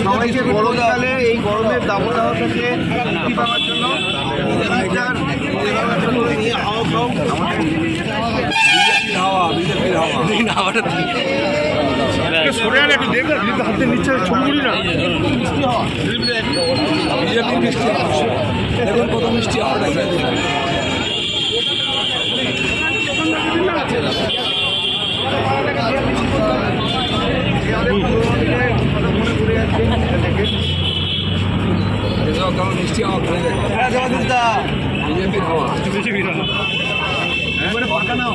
সবাইকে গরমকালে এই গরমের দাবদাহ থেকে মুক্তি পাওয়ার জন্য কত মিষ্টি মিষ্টি বিজেপির হাওয়া পাকা নাও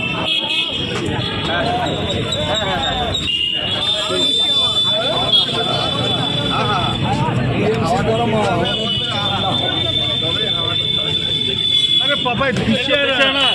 अरे पापा पीछे ना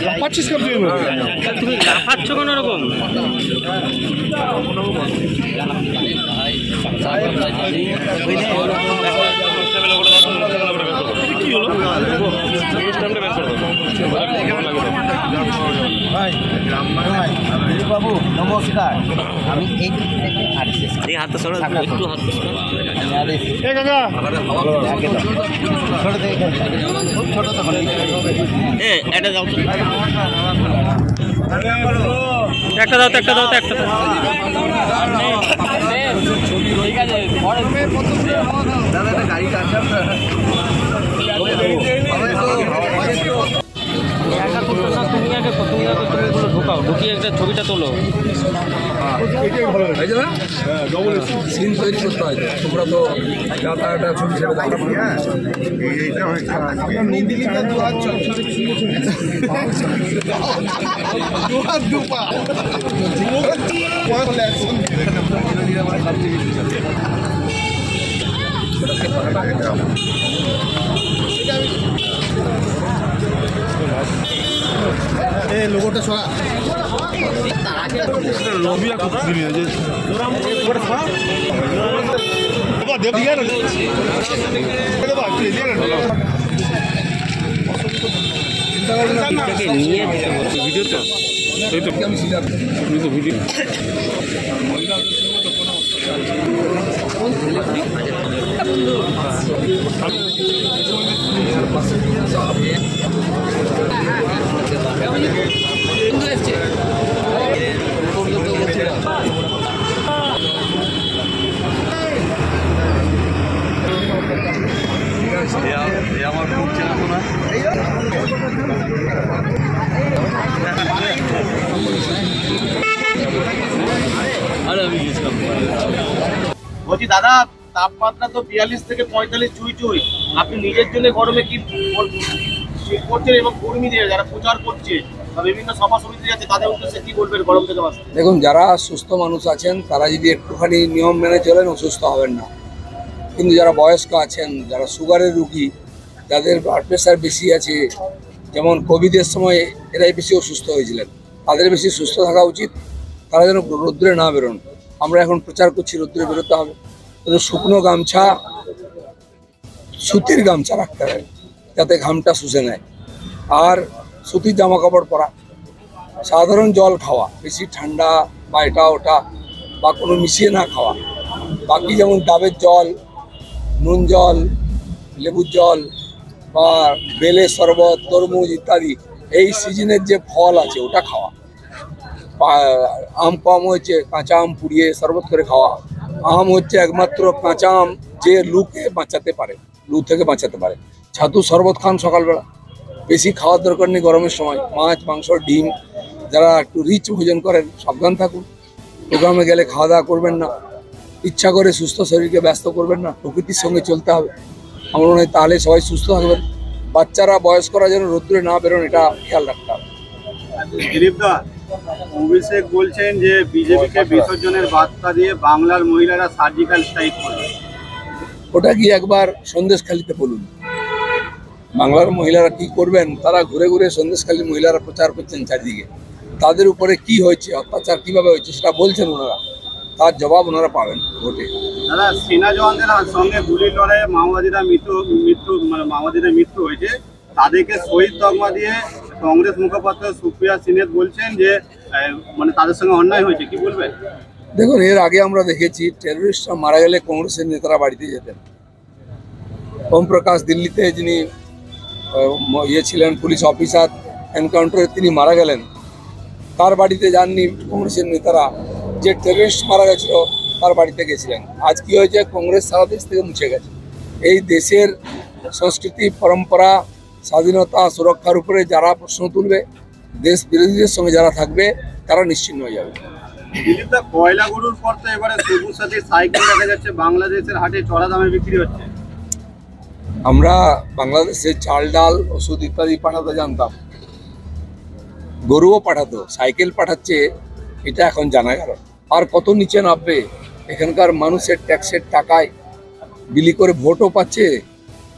লাফাচ্ছিস কেন তুমি লাফাচ্ছ কোন রকম কি হলো বাবু নমস্কার আমি এই হাতটা সরো একটু হাত ছোট এটা যাও একটা দাও একটা দাও একটা দাদা একটা গাড়ি কাটলাম ঢোকাও ঢুকিয়ে একটা ছবিটা তোলো সিন তৈরি করতে হয় তোমরা তো একটা ছবি ছেড়ে লোগোটা সরা লবিয়া কত দিবি যে ওটা সরা বাবা দেব দিয়া না বাবা তুই দিয়া না এটাকে নিয়ে ভিডিও তো এই তো আমি সিধা ভিডিও আমার খুব চেনা বলছি দাদা তাপমাত্রা তো 42 থেকে 45 চুই চুই আপনি নিজের জন্য গরমে কি করছেন এবং কর্মীদের যারা প্রচার করছে বা বিভিন্ন সভা সমিতি আছে তাদের উদ্দেশ্যে কি বলবেন গরম থেকে বাঁচতে? দেখুন যারা সুস্থ মানুষ আছেন তারা যদি একটুখানি নিয়ম মেনে চলেন অসুস্থ হবেন না, কিন্তু যারা বয়স্ক আছেন, যারা সুগারের রুগী, যাদের ব্লাড প্রেশার বেশি আছে, যেমন কোভিডের সময় এরাই বেশি অসুস্থ হয়েছিলেন, তাদের বেশি সুস্থ থাকা উচিত। তারা যেন রৌদ্রে না বেরোন। আমরা এখন প্রচার করছি রৌদ্রে বেরোতে হবে, কিন্তু শুকনো গামছা, সুতির গামছা রাখতে হবে যাতে ঘামটা শুষে নেয়, আর সুতির জামা কাপড় পরা, সাধারণ জল খাওয়া, বেশি ঠান্ডা বা এটা ওটা বা কোনো মিশিয়ে না খাওয়া। বাকি যেমন ডাবের জল, নুন জল, লেবুর জল বা বেলের শরবত, তরমুজ ইত্যাদি এই সিজনের যে ফল আছে ওটা খাওয়া। আম কম হয়েছে, কাঁচা আম পুড়িয়ে শরবত করে খাওয়া। আম হচ্ছে একমাত্র কাঁচা আম যে লুকে বাঁচাতে পারে, লু থেকে বাঁচাতে পারে। ছাতু শরবত খান সকালবেলা, বেশি খাওয়ার দরকার নেই গরমের সময়। মাছ, মাংস, ডিম, যারা একটু রিচ ভোজন করেন সাবধান থাকুন। প্রোগ্রামে গেলে খাওয়া দাওয়া করবেন না, ইচ্ছা করে সুস্থ শরীরকে ব্যস্ত করবেন না, প্রকৃতির সঙ্গে চলতে হবে। আমার মনে হয় তাহলে সবাই সুস্থ থাকবেন। বাচ্চারা, বয়স্করা যেন রোদ্দুরে না বেরোন, এটা খেয়াল রাখতে হবে। অভিষেক বলছেন যে বিজেপিকে বিসর্জনের বার্তা দিয়ে বাংলার মহিলারা সার্জিক্যাল স্ট্রাইক করবে। ওটা গিয়ে একবার সন্দেশখালিতে বলুন, বাংলার মহিলারা কি করবেন, তারা ঘুরে ঘুরে সন্দেশখালী মহিলারা প্রচার করছেন চারিদিকে। তাদের উপরে কি হয়েছে, অত্যাচার কিভাবে হয়েছে সেটা বলছেন ওনারা, তার জবাব ওনারা পাবেন ভোটে। দাদা, সেনা জওয়ানদের সঙ্গে গুলির লড়াইয়ে মাওবাদীদের মৃত্যু হয়েছে, তাদেরকে শহীদ তকমা দিয়ে কংগ্রেস মুখপাত্র সুপ্রিয়া সিনহা বলছেন যে তাদের সঙ্গে অন্যায় হয়েছে, কি বলবেন? দেখুন, এর আগে আমরা দেখেছি টেররিস্টরা মারা গেলে কংগ্রেসের নেতারা বাড়িতে যেতেন। ওম প্রকাশ দিল্লিতে যিনি ছিলেন পুলিশ অফিসার, এনকাউন্টারে তিনি মারা গেলেন, তার বাড়িতে যাননি কংগ্রেসের নেতারা। যে টেররিস্ট মারা গেছিল তার বাড়িতে গেছিলেন। আজ কি হয়েছে, কংগ্রেস সারা দেশ থেকে মুছে গেছে। এই দেশের সংস্কৃতি, পরম্পরা, স্বাধীনতা, সুরক্ষার উপরে যারা প্রশ্ন তুলবে, দেশ বিরোধীদের সঙ্গে যারা থাকবে, তারা নিশ্চিন্ন হয়ে যাবে। দিলীপদা, কয়লা গরুর পর তো এবারে সবুজ সাথী সাইকেল দেখা যাচ্ছে বাংলাদেশের হাটে চড়া দামে বিক্রি হচ্ছে। আমরা বাংলাদেশে চাল, ডাল, ওষুধ ইত্যাদি পাঠাতে জানতাম, গরুও পাঠাতো, সাইকেল পাঠাচ্ছে এটা এখন জানা গেল। আর কত নিচে নামবে, এখানকার মানুষের ট্যাক্সের টাকায় বিলি করে ভোটও পাচ্ছে,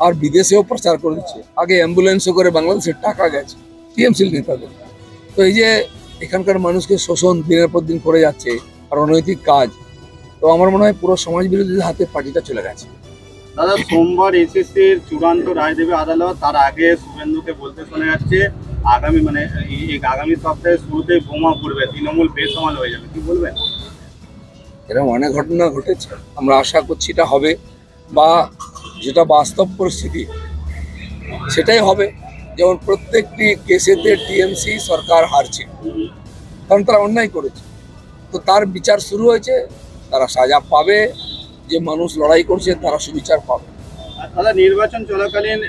আর বিদেশেও প্রচার করে দিচ্ছে। আগে অ্যাম্বুলেন্সও করে বাংলাদেশের টাকা গেছে টিএমসির নেতাদের। তো এই যে এখানকার মানুষকে শোষণ দিনের পর দিন করে যাচ্ছে, আর অনৈতিক কাজ, তো আমার মনে হয় পুরো সমাজ বিরোধীদের হাতে পার্টিটা চলে গেছে। দাদা, সোমবার এসএসসির চূড়ান্ত রায় দেবে আদালত, তার আগে শুভেন্দুকে বলতে শোনা যাচ্ছে আগামী সপ্তাহে শুরুতেই বোমা পড়বে, তৃণমূল বেসামাল হয়ে যাবে, কি বলবেন? এরকম অনেক ঘটনা ঘটেছে, আমরা আশা করছি এটা হবে, বা যেটা বাস্তব পরিস্থিতি সেটাই হবে। যেমন প্রত্যেকটি কেসেতে টিএমসি সরকার হারছে, কারণ তারা অন্যায় করেছে। তো তার বিচার শুরু হয়েছে, তারা সাজা পাবে, যে মানুষ লড়াই করছে তারা সুবিচার পাবে। দাদা, নির্বাচন চলাকালীন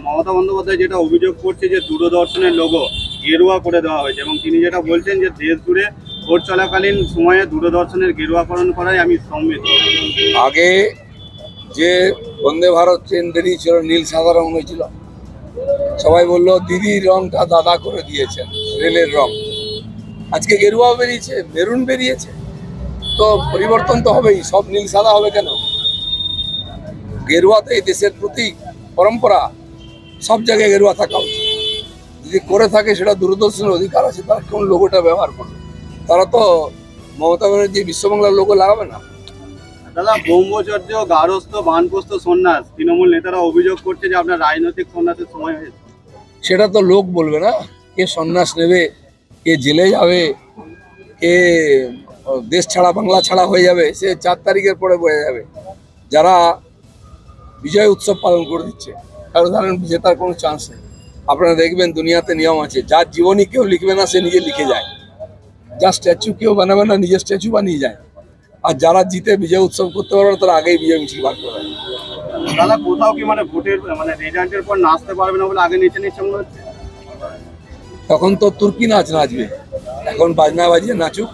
মমতা বন্দ্যোপাধ্যায় যেটা অভিযোগ করছে যে দূরদর্শনের লোগো গেরুয়া করে দেওয়া হয়েছে, এবং তিনি যেটা বলছেন যে দেশ জুড়ে ভোট চলাকালীন সময়ে দূরদর্শনের গেরুয়াকরণ করায় আমি সম্মিত। আগে যে বন্দে ভারত ট্রেন বেরিয়েছিল নীল সাদা রং হয়েছিল, সবাই বললো দিদির রংটা দাদা করে দিয়েছেন, রেলের রং। আজকে গেরুয়া বেরিয়েছে, মেরুন বেরিয়েছে, তো পরিবর্তন তো হবেই। সব নীল সাদা হবে কেন? গেরুয়াতে এই দেশের প্রতীক, পরম্পরা, সব জায়গায় গেরুয়া থাকা উচিত। যদি করে থাকে সেটা দূরদর্শনের অধিকার আছে, তারা কোন লোগোটা ব্যবহার করবে? তারা তো মমতা ব্যানার্জি বিশ্ববাংলার লোগো লাগাবে না। দাদা, ব্রহ্মচর্য, গারস্থ, বানপ্রস্থ সন্ন্যাস, তৃণমূল নেতারা অভিযোগ করছে যে আপনার রাজনৈতিক সন্ন্যাসের সময় হয়েছে। সেটা তো লোক বলবে না, কে সন্ন্যাস নেবে, কে জেলে যাবে, কে দেশ ছাড়া বাংলা ছাড়া হয়ে যাবে, সে 4 তারিখের পরে বোঝা যাবে। যারা বিজয় উৎসব পালন করে দিচ্ছে, কারণ ধরেন জেতার কোনো চান্স নেই। আপনারা দেখবেন দুনিয়াতে নিয়ম আছে, যার জীবনী কেউ লিখবে না সে নিজে লিখে যায়, যার স্ট্যাচু কেউ বানাবে না নিজের স্ট্যাচু বানিয়ে যায়, আর যারা জিতে বিজয় উৎসব করতে পারবে তারা আগেই বিজয় মিছিল বার করে। দাদা, কোথাও কি ভোটের রেজাল্টের পর নাচতে পারবে না বলে আগে নিচে মনে হচ্ছে? তখন তো তুর্কি নাচ নাচবে, এখন বাজনা বাজিয়ে নাচুক,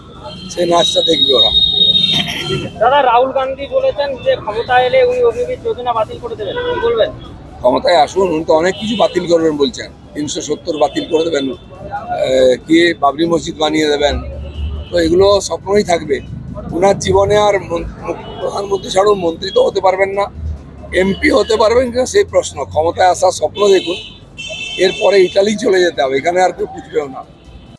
সেই নাচটা দেখবে ওরা। দাদা, রাহুল গান্ধী বলেছেন যে ক্ষমতা এলে উনি অগ্নিবীর যোজনা বাতিল করে দেবেন, কি বলবেন? ক্ষমতায় আসুন, উনি তো অনেক কিছু বাতিল করবেন বলছেন। 370 বাতিল করে দেবেন, কি বাবরি মসজিদ বানিয়ে দেবেন, তো এগুলো স্বপ্নই থাকবে। ওনার জীবনে আর প্রধানমন্ত্রী ছাড়াও মন্ত্রী তো হতে পারবেন না, এমপি হতে পারবেন কিনা সেই প্রশ্ন। ক্ষমতায় আসার স্বপ্ন দেখুন, এরপরে ইটালি চলে যেতে হবে, এখানে আর কেউ বুঝবেও না।